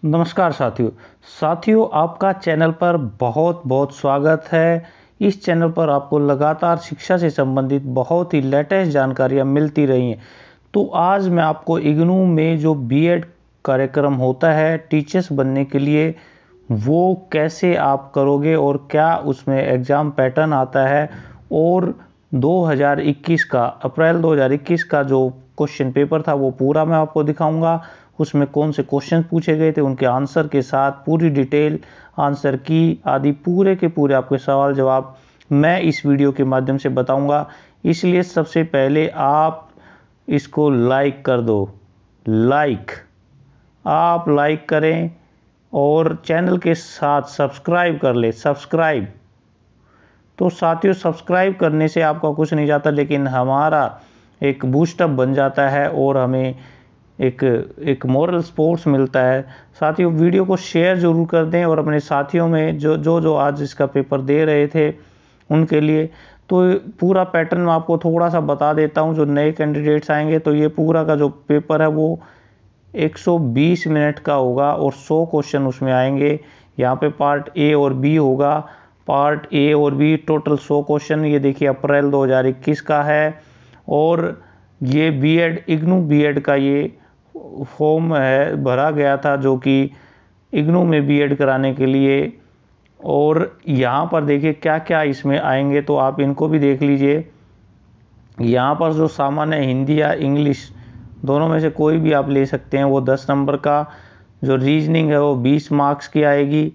नमस्कार साथियों आपका चैनल पर बहुत बहुत स्वागत है। इस चैनल पर आपको लगातार शिक्षा से संबंधित बहुत ही लेटेस्ट जानकारियाँ मिलती रही हैं। तो आज मैं आपको इग्नू में जो बीएड कार्यक्रम होता है टीचर्स बनने के लिए, वो कैसे आप करोगे और क्या उसमें एग्ज़ाम पैटर्न आता है, और 2021 का अप्रैल 2021 का जो क्वेश्चन पेपर था वो पूरा मैं आपको दिखाऊंगा। उसमें कौन से क्वेश्चन पूछे गए थे, उनके आंसर के साथ पूरी डिटेल, आंसर की आदि पूरे के पूरे आपके सवाल जवाब मैं इस वीडियो के माध्यम से बताऊंगा। इसलिए सबसे पहले आप इसको लाइक कर दो। आप लाइक करें और चैनल के साथ सब्सक्राइब कर ले। तो साथियों, सब्सक्राइब करने से आपका कुछ नहीं जाता, लेकिन हमारा एक बूस्टअप बन जाता है और हमें एक मोरल सपोर्ट्स मिलता है। साथियों, वीडियो को शेयर ज़रूर कर दें और अपने साथियों में जो आज इसका पेपर दे रहे थे उनके लिए। तो पूरा पैटर्न मैं आपको थोड़ा सा बता देता हूं। जो नए कैंडिडेट्स आएंगे तो ये पूरा का जो पेपर है वो 120 मिनट का होगा और 100 क्वेश्चन उसमें आएंगे। यहाँ पे पार्ट ए और बी होगा। पार्ट ए और बी टोटल 100 क्वेश्चन। ये देखिए अप्रैल 2021 का है और ये बीएड इग्नू बीएड का ये फॉर्म है, भरा गया था जो कि इग्नू में बीएड कराने के लिए। और यहाँ पर देखिए क्या क्या इसमें आएंगे, तो आप इनको भी देख लीजिए। यहाँ पर जो सामान्य हिंदी या इंग्लिश दोनों में से कोई भी आप ले सकते हैं, वो 10 नंबर का। जो रीजनिंग है वो 20 मार्क्स की आएगी।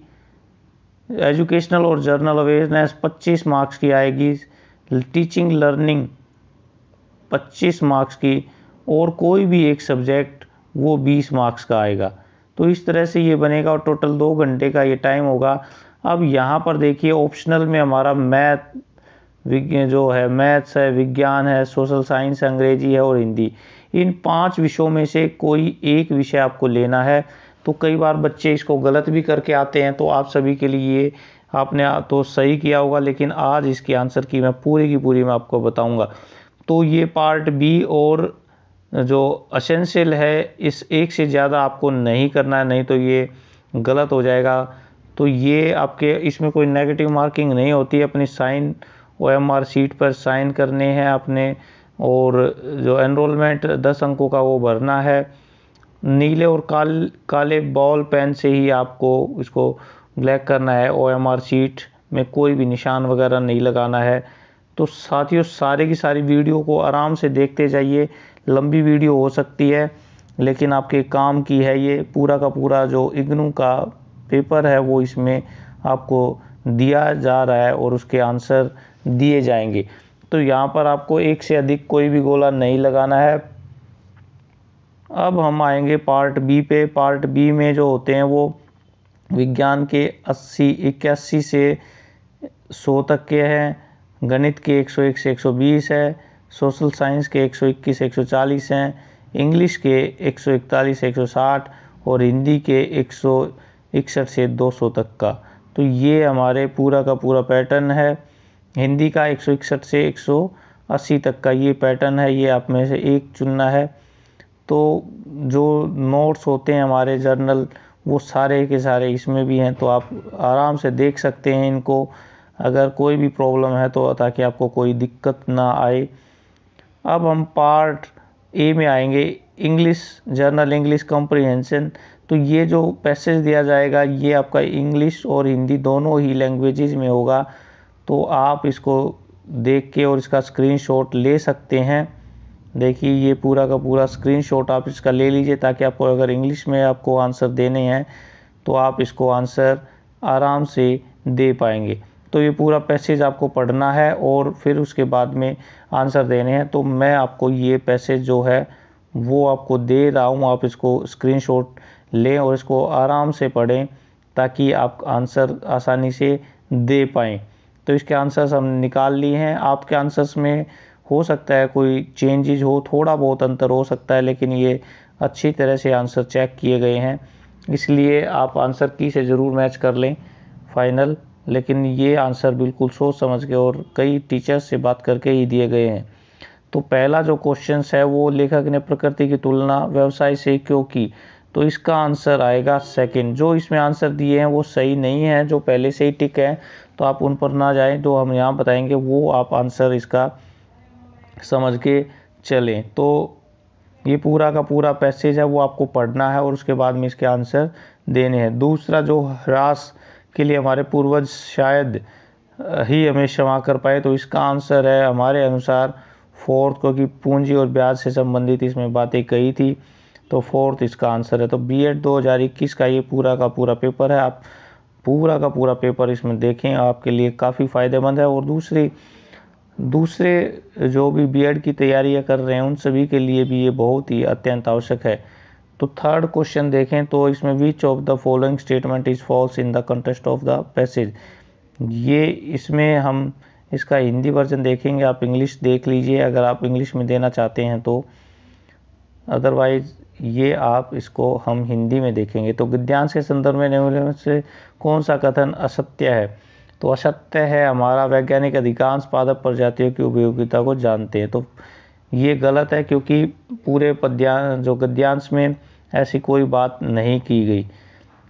एजुकेशनल और जर्नल अवेयरनेस 25 मार्क्स की आएगी। टीचिंग लर्निंग 25 मार्क्स की, और कोई भी एक सब्जेक्ट वो 20 मार्क्स का आएगा। तो इस तरह से ये बनेगा और टोटल 2 घंटे का ये टाइम होगा। अब यहाँ पर देखिए ऑप्शनल में हमारा मैथ्स है, विज्ञान है, सोशल साइंस, अंग्रेजी है और हिंदी। इन 5 विषयों में से कोई एक विषय आपको लेना है। तो कई बार बच्चे इसको गलत भी करके आते हैं, तो आप सभी के लिए आपने तो सही किया होगा, लेकिन आज इसके आंसर की मैं पूरी की पूरी मैं आपको बताऊंगा। तो ये पार्ट बी और जो एसेंशियल है, इस एक से ज़्यादा आपको नहीं करना है, नहीं तो ये गलत हो जाएगा। तो ये आपके इसमें कोई नेगेटिव मार्किंग नहीं होती। अपनी साइन ओएमआर शीट पर साइन करने हैं आपने, और जो एनरोलमेंट 10 अंकों का वो भरना है। नीले और काले बॉल पेन से ही आपको इसको ब्लैक करना है। ओएमआर शीट में कोई भी निशान वगैरह नहीं लगाना है। तो साथियों, सारी की सारी वीडियो को आराम से देखते जाइए। लंबी वीडियो हो सकती है, लेकिन आपके काम की है। ये पूरा का पूरा जो इग्नू का पेपर है वो इसमें आपको दिया जा रहा है और उसके आंसर दिए जाएंगे। तो यहाँ पर आपको एक से अधिक कोई भी गोला नहीं लगाना है। अब हम आएंगे पार्ट बी पे। पार्ट बी में जो होते हैं वो विज्ञान के 81 से 100 तक के हैं। गणित के 101 से 120 है। सोशल साइंस के 121 से 140 हैं। इंग्लिश के 141 से 160 और हिंदी के 161 से 200 तक का। तो ये हमारे पूरा का पूरा पैटर्न है। हिंदी का 161 से 180 तक का ये पैटर्न है। ये आप में से एक चुनना है। तो जो नोट्स होते हैं हमारे जर्नल, वो सारे के सारे इसमें भी हैं, तो आप आराम से देख सकते हैं इनको, अगर कोई भी प्रॉब्लम है तो, ताकि आपको कोई दिक्कत ना आए। अब हम पार्ट ए में आएंगे, इंग्लिश जर्नल इंग्लिश कॉम्प्रिहेंशन। तो ये जो पैसेज दिया जाएगा ये आपका इंग्लिश और हिंदी दोनों ही लैंग्वेजेस में होगा। तो आप इसको देख के और इसका स्क्रीनशॉट ले सकते हैं। देखिए ये पूरा का पूरा स्क्रीनशॉट आप इसका ले लीजिए, ताकि आपको अगर इंग्लिश में आपको आंसर देने हैं तो आप इसको आंसर आराम से दे पाएंगे। तो ये पूरा पैसेज आपको पढ़ना है और फिर उसके बाद में आंसर देने हैं। तो मैं आपको ये पैसेज जो है वो आपको दे रहा हूँ, आप इसको स्क्रीनशॉट लें और इसको आराम से पढ़ें, ताकि आप आंसर आसानी से दे पाएँ। तो इसके आंसर्स हम निकाल लिए हैं। आपके आंसर्स में हो सकता है कोई चेंजेज हो, थोड़ा बहुत अंतर हो सकता है, लेकिन ये अच्छी तरह से आंसर चेक किए गए हैं, इसलिए आप आंसर की से ज़रूर मैच कर लें फाइनल। लेकिन ये आंसर बिल्कुल सोच समझ के और कई टीचर्स से बात करके ही दिए गए हैं। तो पहला जो क्वेश्चन है वो, लेखक ने प्रकृति की तुलना व्यवसाय से क्यों की। तो इसका आंसर आएगा सेकंड। जो इसमें आंसर दिए हैं वो सही नहीं है, जो पहले से ही टिक है तो आप उन पर ना जाएं, जो हम यहाँ बताएंगे वो आप आंसर इसका समझ के चलें। तो ये पूरा का पूरा पैसेज है वो आपको पढ़ना है और उसके बाद में इसके आंसर देने हैं। दूसरा, जो ह्रास के लिए हमारे पूर्वज शायद ही हमें क्षमा कर पाए, तो इसका आंसर है हमारे अनुसार फोर्थ, क्योंकि पूंजी और ब्याज से संबंधित इसमें बातें कही थी, तो फोर्थ इसका आंसर है। तो बीएड 2021 का ये पूरा का पूरा पेपर है, आप पूरा का पूरा पेपर इसमें देखें, आपके लिए काफ़ी फ़ायदेमंद है। और दूसरे जो भी बीएड की तैयारियां कर रहे हैं उन सभी के लिए भी ये बहुत ही अत्यंत आवश्यक है। तो थर्ड क्वेश्चन देखें तो इसमें which of the following statement is falls in the context of the passage. ये इसमें हम इसका हिंदी वर्जन देखेंगे, आप इंग्लिश देख लीजिए अगर आप इंग्लिश में देना चाहते हैं तो, अदरवाइज ये आप इसको हम हिंदी में देखेंगे। तो गद्यांश के संदर्भ में निम्नलिखित में से कौन सा कथन असत्य है? तो असत्य है हमारा वैज्ञानिक अधिकांश पादप प्रजातियों की उपयोगिता को जानते हैं। तो ये गलत है, क्योंकि पूरे जो गद्यांश में ऐसी कोई बात नहीं की गई।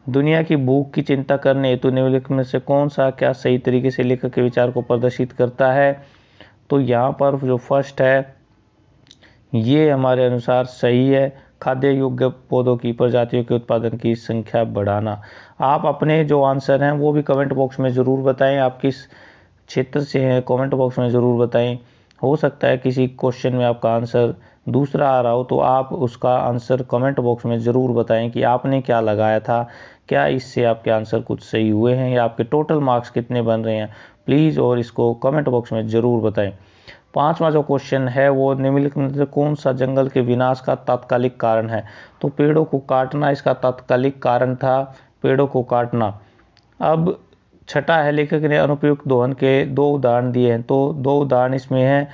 दुनिया की भूख की चिंता करने हेतु निम्नलिखित में से कौन सा क्या सही तरीके से लेखक के विचार को प्रदर्शित करता है? तो यहाँ पर जो फर्स्ट है ये हमारे अनुसार सही है, खाद्य योग्य पौधों की प्रजातियों के उत्पादन की संख्या बढ़ाना। आप अपने जो आंसर हैं वो भी कमेंट बॉक्स में ज़रूर बताएं, आप किस क्षेत्र से हैं कमेंट बॉक्स में ज़रूर बताएं। हो सकता है किसी क्वेश्चन में आपका आंसर दूसरा आ रहा हो, तो आप उसका आंसर कमेंट बॉक्स में ज़रूर बताएं कि आपने क्या लगाया था, क्या इससे आपके आंसर कुछ सही हुए हैं या आपके टोटल मार्क्स कितने बन रहे हैं, प्लीज़ और इसको कमेंट बॉक्स में ज़रूर बताएं। पांचवा जो क्वेश्चन है वो निम्नलिखित में से कौन सा जंगल के विनाश का तात्कालिक कारण है? तो पेड़ों को काटना इसका तात्कालिक कारण था, पेड़ों को काटना। अब छठा है, लेखक ने अनुपयुक्त दोहन के 2 उदाहरण दिए हैं। तो 2 उदाहरण इसमें हैं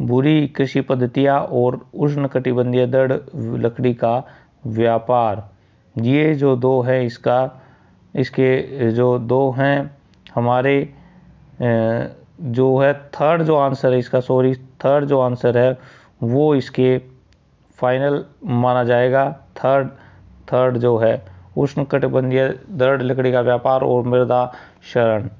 बुरी कृषि पद्धतियाँ और उष्णकटिबंधीय दृढ़ लकड़ी का व्यापार। ये जो 2 है इसके जो 2 हैं हमारे जो है थर्ड जो आंसर है इसका, थर्ड जो आंसर है वो इसके फाइनल माना जाएगा। थर्ड जो है उष्णकटिबंधीय दृढ़ लकड़ी का व्यापार और मृदा क्षरण,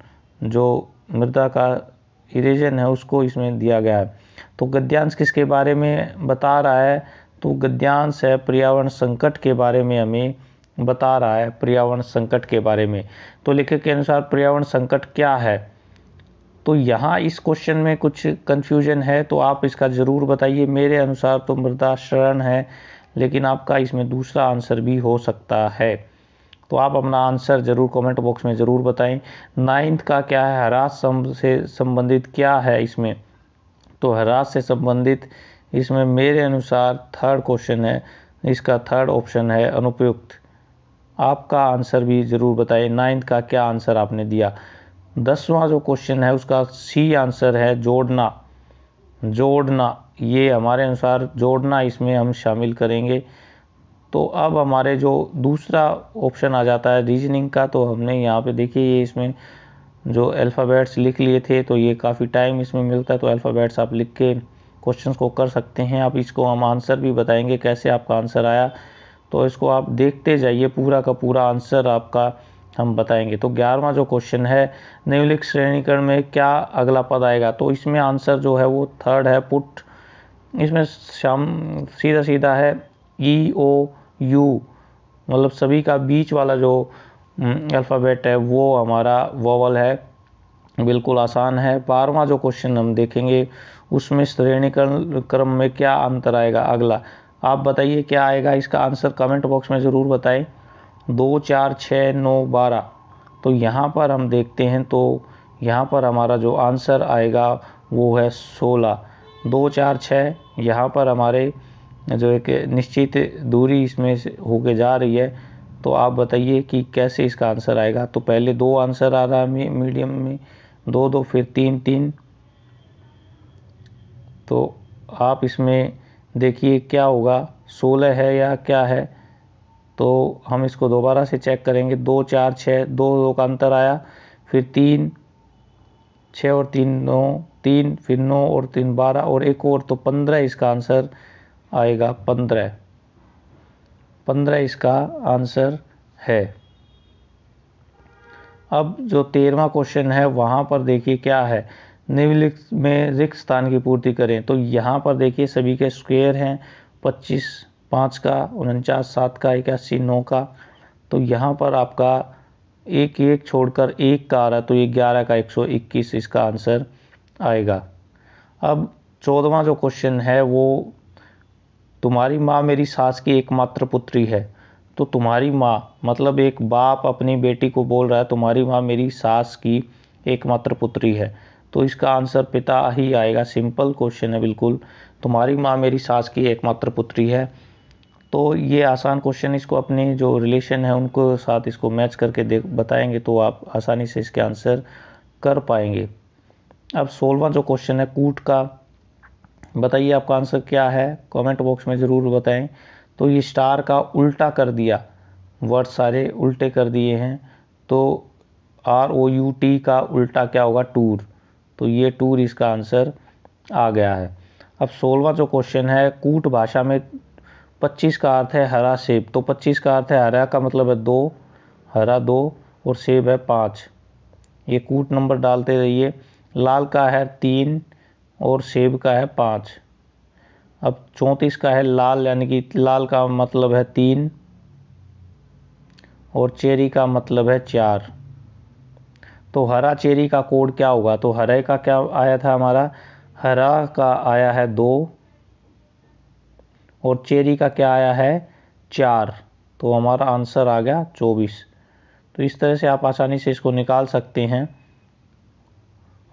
जो मृदा का इरेजन है उसको इसमें दिया गया है। तो गद्यांश किसके बारे में बता रहा है? तो गद्यांश है पर्यावरण संकट के बारे में हमें बता रहा है, पर्यावरण संकट के बारे में। तो लेखक के अनुसार पर्यावरण संकट क्या है? तो यहाँ इस क्वेश्चन में कुछ कन्फ्यूजन है, तो आप इसका ज़रूर बताइए। मेरे अनुसार तो मृदा क्षरण है, लेकिन आपका इसमें दूसरा आंसर भी हो सकता है। तो आप अपना आंसर ज़रूर कमेंट बॉक्स में ज़रूर बताएं। 9th का क्या है, ह्रास से संबंधित क्या है इसमें? तो ह्रास से संबंधित इसमें मेरे अनुसार थर्ड क्वेश्चन है, इसका थर्ड ऑप्शन है अनुपयुक्त। आपका आंसर भी ज़रूर बताएं, 9th का क्या आंसर आपने दिया। 10वां जो क्वेश्चन है उसका सी आंसर है जोड़ना। ये हमारे अनुसार जोड़ना इसमें हम शामिल करेंगे। तो अब हमारे जो दूसरा ऑप्शन आ जाता है रीजनिंग का, तो हमने यहाँ पे देखिए ये इसमें जो अल्फ़ाबेट्स लिख लिए थे, तो ये काफ़ी टाइम इसमें मिलता है, तो अल्फ़ाबेट्स आप लिख के क्वेश्चंस को कर सकते हैं। आप इसको हम आंसर भी बताएंगे कैसे आपका आंसर आया, तो इसको आप देखते जाइए, पूरा का पूरा आंसर आपका हम बताएंगे। तो 11वां जो क्वेश्चन है, निम्नलिखित श्रेणीकरण में क्या अगला पद आएगा? तो इसमें आंसर जो है वो थर्ड है पुट। इसमें सीधा है EOU, मतलब सभी का बीच वाला जो अल्फ़ाबेट है वो हमारा वोवल है, बिल्कुल आसान है। 12वां जो क्वेश्चन हम देखेंगे उसमें श्रेणीकरण क्रम में क्या अंतर आएगा अगला, आप बताइए क्या आएगा? इसका आंसर कमेंट बॉक्स में ज़रूर बताएं। 2, 4, 6, 9, 12। तो यहाँ पर हम देखते हैं, तो यहाँ पर हमारा जो आंसर आएगा वो है 16। 2, 4, 6 यहाँ पर हमारे जो एक निश्चित दूरी इसमें से होके जा रही है। तो आप बताइए कि कैसे इसका आंसर आएगा। तो पहले 2 आंसर आ रहा है मीडियम में, 2, 2, फिर 3, 3। तो आप इसमें देखिए क्या होगा, 16 है या क्या है? तो हम इसको दोबारा से चेक करेंगे। 2, 4, 6, 2 का अंतर आया, फिर 3, 6 और 3 9, 3 फिर 9 और 3 12 और एक और, तो 15 इसका आंसर आएगा, 15। 15 इसका आंसर है। अब जो 13वां क्वेश्चन है वहाँ पर देखिए क्या है, निम्नलिखित में रिक्त स्थान की पूर्ति करें। तो यहाँ पर देखिए सभी के स्क्वायर हैं, 25 5 का, 49 7 का, 81 9 का। तो यहाँ पर आपका एक एक छोड़कर एक का आ रहा है, तो ये 11 का 121 इसका आंसर आएगा। अब 14वां जो क्वेश्चन है वो, तुम्हारी माँ मेरी सास की एकमात्र पुत्री है। तो तुम्हारी माँ मतलब एक बाप अपनी बेटी को बोल रहा है तुम्हारी माँ मेरी सास की एकमात्र पुत्री है, तो इसका आंसर पिता ही आएगा। सिंपल क्वेश्चन है बिल्कुल, तुम्हारी माँ मेरी सास की एकमात्र पुत्री है। तो ये आसान क्वेश्चन, इसको अपने जो रिलेशन है उनको साथ इसको मैच करके बताएंगे तो आप आसानी से इसके आंसर कर पाएंगे। अब 16वां जो क्वेश्चन है कूट का, बताइए आपका आंसर क्या है, कमेंट बॉक्स में ज़रूर बताएं। तो ये स्टार का उल्टा कर दिया, वर्ड सारे उल्टे कर दिए हैं, तो ROUT का उल्टा क्या होगा, टूर। तो ये टूर इसका आंसर आ गया है। अब 16वां जो क्वेश्चन है, कूट भाषा में 25 का अर्थ है हरा सेब। तो 25 का अर्थ है हरा का मतलब है 2, हरा 2 और सेब है 5। ये कूट नंबर डालते रहिए। लाल का है 3 और सेब का है 5। अब 34 का है लाल, यानी कि लाल का मतलब है 3 और चेरी का मतलब है 4। तो हरा चेरी का कोड क्या होगा, तो हरे का क्या आया था हमारा, हरा का आया है 2 और चेरी का क्या आया है 4। तो हमारा आंसर आ गया 24। तो इस तरह से आप आसानी से इसको निकाल सकते हैं।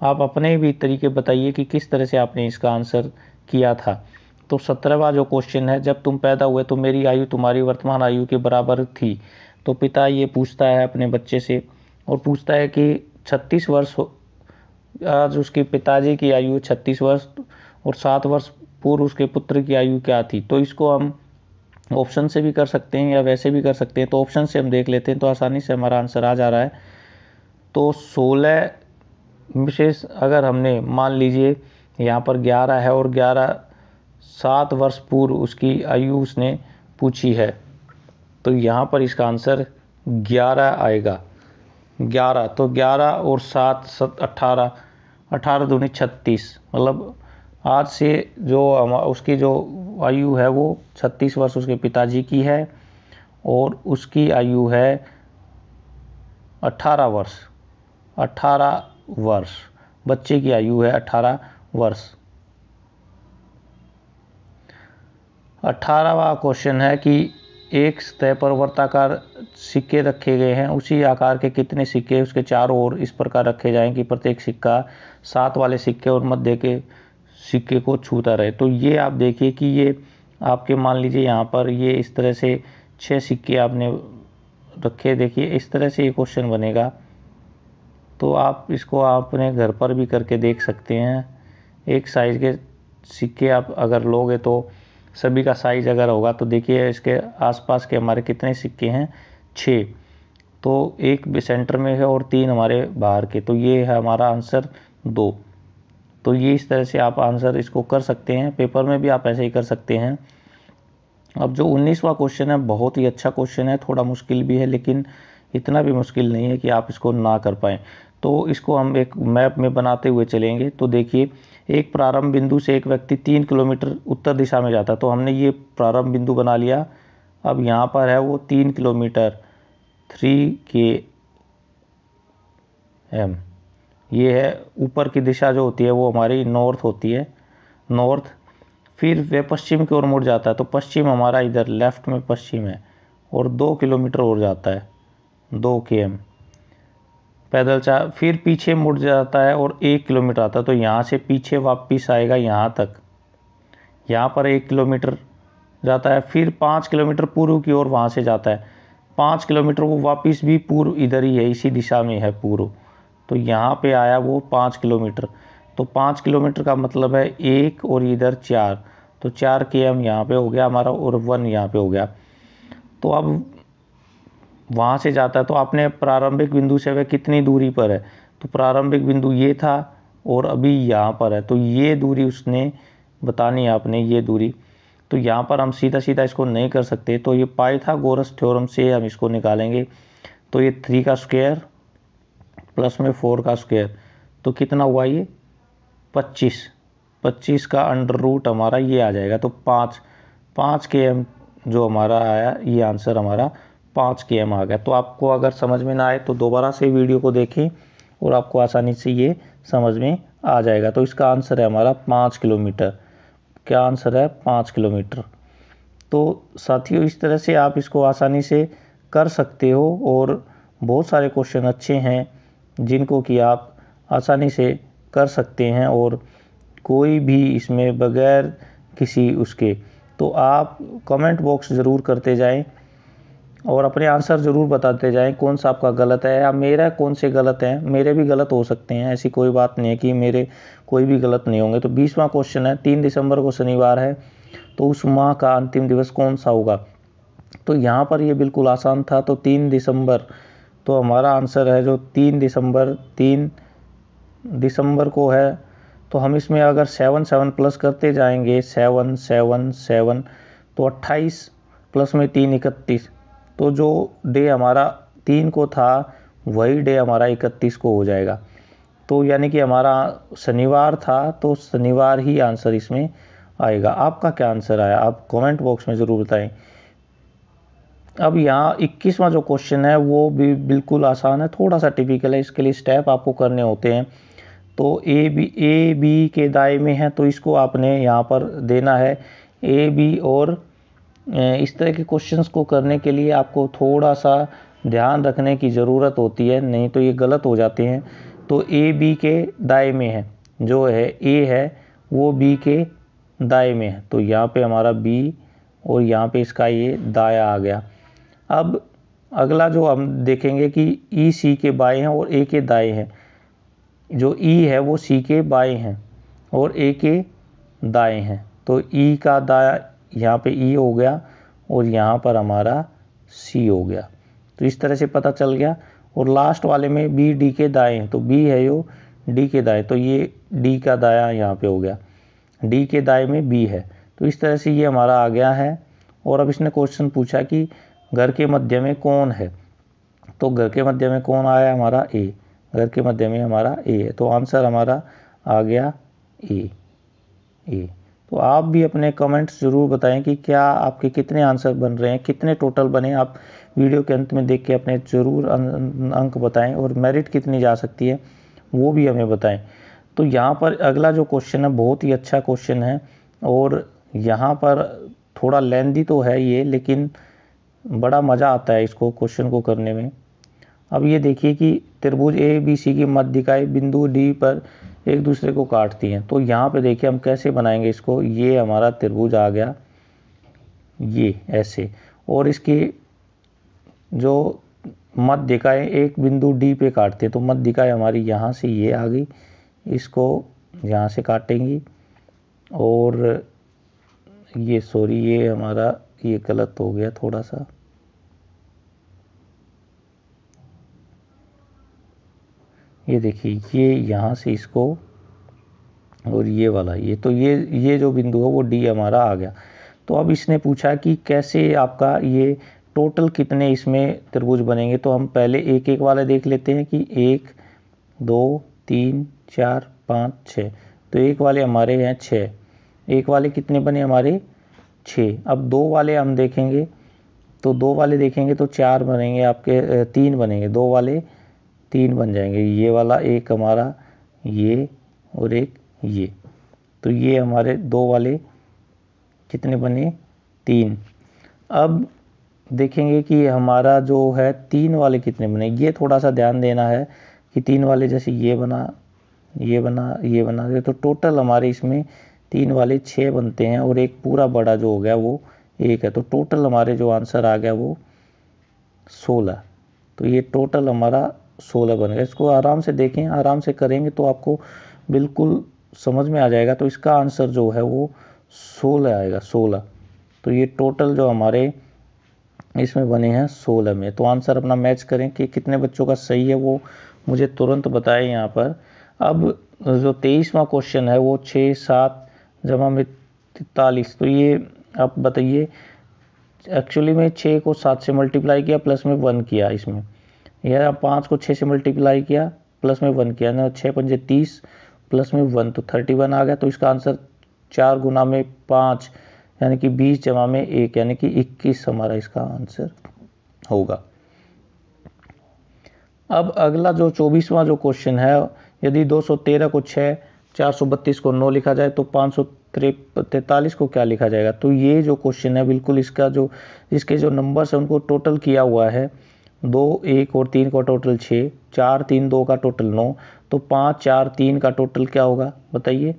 आप अपने भी तरीके बताइए कि किस तरह से आपने इसका आंसर किया था। तो 17वां जो क्वेश्चन है, जब तुम पैदा हुए तो मेरी आयु तुम्हारी वर्तमान आयु के बराबर थी। तो पिता ये पूछता है अपने बच्चे से और पूछता है कि 36 वर्ष आज उसके पिताजी की आयु 36 वर्ष और 7 वर्ष पूर्व उसके पुत्र की आयु क्या थी। तो इसको हम ऑप्शन से भी कर सकते हैं या वैसे भी कर सकते हैं। तो ऑप्शन से हम देख लेते हैं तो आसानी से हमारा आंसर आ जा रहा है। तो 16 विशेष अगर हमने मान लीजिए यहाँ पर 11 है और 11 7 वर्ष पूर्व उसकी आयु उसने पूछी है, तो यहाँ पर इसका आंसर 11 आएगा। 11 तो 11 और 7 18, 18 दूनी 36, मतलब आज से जो उसकी जो आयु है वो 36 वर्ष उसके पिताजी की है और उसकी आयु है 18 वर्ष। 18 वर्ष बच्चे की आयु है 18 वर्ष। 18वां क्वेश्चन है कि एक सतह पर वर्ताकार सिक्के रखे गए हैं, उसी आकार के कितने सिक्के उसके चारों ओर इस प्रकार रखे जाएं कि प्रत्येक सिक्का 7 वाले सिक्के और मध्य के सिक्के को छूता रहे। तो ये आप देखिए कि ये आपके मान लीजिए यहाँ पर ये इस तरह से 6 सिक्के आपने रखे, देखिए इस तरह से ये क्वेश्चन बनेगा। तो आप इसको अपने घर पर भी करके देख सकते हैं। एक साइज के सिक्के आप अगर लोगे तो सभी का साइज अगर होगा तो देखिए इसके आसपास के हमारे कितने सिक्के हैं, 6। तो एक सेंटर में है और 3 हमारे बाहर के, तो ये है हमारा आंसर 2। तो ये इस तरह से आप आंसर इसको कर सकते हैं, पेपर में भी आप ऐसे ही कर सकते हैं। अब जो 19वां क्वेश्चन है बहुत ही अच्छा क्वेश्चन है, थोड़ा मुश्किल भी है लेकिन इतना भी मुश्किल नहीं है कि आप इसको ना कर पाएँ। तो इसको हम एक मैप में बनाते हुए चलेंगे। तो देखिए एक प्रारंभ बिंदु से एक व्यक्ति 3 किलोमीटर उत्तर दिशा में जाता है, तो हमने ये प्रारंभ बिंदु बना लिया। अब यहाँ पर है वो 3 किलोमीटर 3 km, ये है ऊपर की दिशा जो होती है वो हमारी नॉर्थ होती है, नॉर्थ। फिर वह पश्चिम की ओर मुड़ जाता है, तो पश्चिम हमारा इधर लेफ्ट में पश्चिम है और 2 किलोमीटर और जाता है 2 km पैदल फिर पीछे मुड़ जाता है और 1 किलोमीटर आता है, तो यहाँ से पीछे वापस आएगा यहाँ तक, यहाँ पर 1 किलोमीटर जाता है। फिर 5 किलोमीटर पूर्व की ओर वहाँ से जाता है, 5 किलोमीटर वो वापस भी पूर्व इधर ही है, इसी दिशा में है पूर्व, तो यहाँ पे आया वो 5 किलोमीटर। तो 5 किलोमीटर का मतलब है 1 और इधर 4, तो 4 km यहाँ पे हो गया हमारा और 1 यहाँ पे हो गया। तो अब वहाँ से जाता है, तो आपने प्रारंभिक बिंदु से वह कितनी दूरी पर है, तो प्रारंभिक बिंदु ये था और अभी यहाँ पर है, तो ये दूरी उसने बतानी है आपने, ये दूरी। तो यहाँ पर हम सीधा सीधा इसको नहीं कर सकते, तो ये पाइथागोरस थ्योरम से हम इसको निकालेंगे। तो ये 3 का स्क्वायर प्लस में 4 का स्क्वायर, तो कितना हुआ ये 25 का अंडर रूट हमारा ये आ जाएगा। तो 5 km जो हमारा आया, ये आंसर हमारा 5 km आ गया। तो आपको अगर समझ में ना आए तो दोबारा से वीडियो को देखें और आपको आसानी से ये समझ में आ जाएगा। तो इसका आंसर है हमारा 5 किलोमीटर। क्या आंसर है? 5 किलोमीटर। तो साथियों, इस तरह से आप इसको आसानी से कर सकते हो और बहुत सारे क्वेश्चन अच्छे हैं जिनको कि आप आसानी से कर सकते हैं और कोई भी इसमें बगैर किसी उसके। तो आप कमेंट बॉक्स ज़रूर करते जाएं और अपने आंसर ज़रूर बताते जाएं कौन सा आपका गलत है या मेरा कौन से गलत हैं। मेरे भी गलत हो सकते हैं, ऐसी कोई बात नहीं है कि मेरे कोई भी गलत नहीं होंगे। तो 20वां क्वेश्चन है, 3 दिसंबर को शनिवार है, तो उस माह का अंतिम दिवस कौन सा होगा? तो यहाँ पर ये बिल्कुल आसान था। तो 3 दिसंबर, तो हमारा आंसर है जो 3 दिसंबर को है। तो हम इसमें अगर 7 प्लस करते जाएंगे, 7 7 7, तो 28 प्लस में 3 31। तो जो डे हमारा 3 को था वही डे हमारा 31 को हो जाएगा। तो यानी कि हमारा शनिवार था, तो शनिवार ही आंसर इसमें आएगा। आपका क्या आंसर आया आप कमेंट बॉक्स में ज़रूर बताएं। अब यहाँ 21वां जो क्वेश्चन है वो भी बिल्कुल आसान है, थोड़ा सा टिपिकल है। इसके लिए स्टेप आपको करने होते हैं। तो ए बी के दाएं में है, तो इसको आपने यहाँ पर देना है ए बी। और इस तरह के क्वेश्चंस को करने के लिए आपको थोड़ा सा ध्यान रखने की ज़रूरत होती है, नहीं तो ये गलत हो जाते हैं। तो ए बी के दाएं में है, जो है ए है वो बी के दाएं में है। तो यहाँ पे हमारा बी और यहाँ पे इसका ये दाया आ गया। अब अगला जो हम देखेंगे कि ई सी के बाएं हैं और ए के दाएं हैं। जो ई है वो सी के बाएं हैं और ए के दाएं हैं। तो ई का दाया यहाँ पे ई हो गया और यहाँ पर हमारा सी हो गया। तो इस तरह से पता चल गया। और लास्ट वाले में बी डी के दाएं हैं, तो बी है यो डी के दाएं, तो ये डी का दाया यहाँ पे हो गया, डी के दाएं में बी है। तो इस तरह से ये हमारा आ गया है। और अब इसने क्वेश्चन पूछा कि घर के मध्य में कौन है? तो घर के मध्य में कौन आया? हमारा ए। घर के मध्य में हमारा ए है, तो आंसर हमारा आ गया ए। तो आप भी अपने कमेंट्स ज़रूर बताएं कि क्या आपके कितने आंसर बन रहे हैं, कितने टोटल बने। आप वीडियो के अंत में देख के अपने ज़रूर अंक बताएं और मेरिट कितनी जा सकती है वो भी हमें बताएं। तो यहाँ पर अगला जो क्वेश्चन है बहुत ही अच्छा क्वेश्चन है और यहाँ पर थोड़ा लेंदी तो है ये, लेकिन बड़ा मज़ा आता है इसको क्वेश्चन को करने में। अब ये देखिए कि त्रिभुज ए बी सी की मध्यिकाएं बिंदु डी पर एक दूसरे को काटती हैं। तो यहाँ पे देखिए हम कैसे बनाएंगे इसको। ये हमारा त्रिभुज आ गया, ये ऐसे, और इसकी जो मध्यिकाएं एक बिंदु डी पे काटते हैं, तो मध्यिकाएं हमारी यहाँ से ये आ गई, इसको यहाँ से काटेंगी। और ये सॉरी, ये हमारा ये गलत हो गया थोड़ा सा, ये देखिए ये यहाँ से इसको और ये वाला ये, तो ये जो बिंदु है वो डी हमारा आ गया। तो अब इसने पूछा कि कैसे आपका ये टोटल कितने इसमें त्रिभुज बनेंगे। तो हम पहले एक एक वाले देख लेते हैं कि 1 2 3 4 5 6। तो एक वाले हमारे हैं 6, एक वाले कितने बने हमारे 6। अब दो वाले हम देखेंगे, तो दो वाले देखेंगे तो 4 बनेंगे आपके, 3 बनेंगे, दो वाले 3 बन जाएंगे। ये वाला एक हमारा ये और एक ये, तो ये हमारे दो वाले कितने बने 3। अब देखेंगे कि हमारा जो है 3 वाले कितने बने। ये थोड़ा सा ध्यान देना है कि 3 वाले जैसे ये बना ये बना ये बना, तो टोटल हमारे इसमें 3 वाले 6 बनते हैं और एक पूरा बड़ा जो हो गया वो 1 है। तो टोटल हमारे जो आंसर आ गया वो 16। तो ये टोटल हमारा 16 बन गया। इसको आराम से देखें, आराम से करेंगे तो आपको बिल्कुल समझ में आ जाएगा। तो इसका आंसर जो है वो 16 आएगा, 16। तो ये टोटल जो हमारे इसमें बने हैं 16 में। तो आंसर अपना मैच करें कि कितने बच्चों का सही है वो मुझे तुरंत बताएं यहाँ पर। अब जो 23वां क्वेश्चन है वो 6 7 जमा में 43। तो ये आप बताइए, एक्चुअली में 6 को 7 से मल्टीप्लाई किया प्लस में 1 किया, इसमें यह 5 को 6 से मल्टीप्लाई किया प्लस में 1 किया ना, 6 पंजे 30 प्लस में 1 तो 31 आ गया। तो इसका आंसर 4 गुना में 5 यानी कि 20 जमा में 1 यानी कि 21 हमारा इसका आंसर होगा। अब अगला जो 24वां जो क्वेश्चन है, यदि 213 को 6, 432 को 9 लिखा जाए तो 543 को क्या लिखा जाएगा। तो ये जो क्वेश्चन है बिल्कुल इसका जो इसके जो नंबर्स है उनको टोटल किया हुआ है, 2 1 और 3 का टोटल 6, 4 3 2 का टोटल 9, तो 5 4 3 का टोटल क्या होगा बताइए।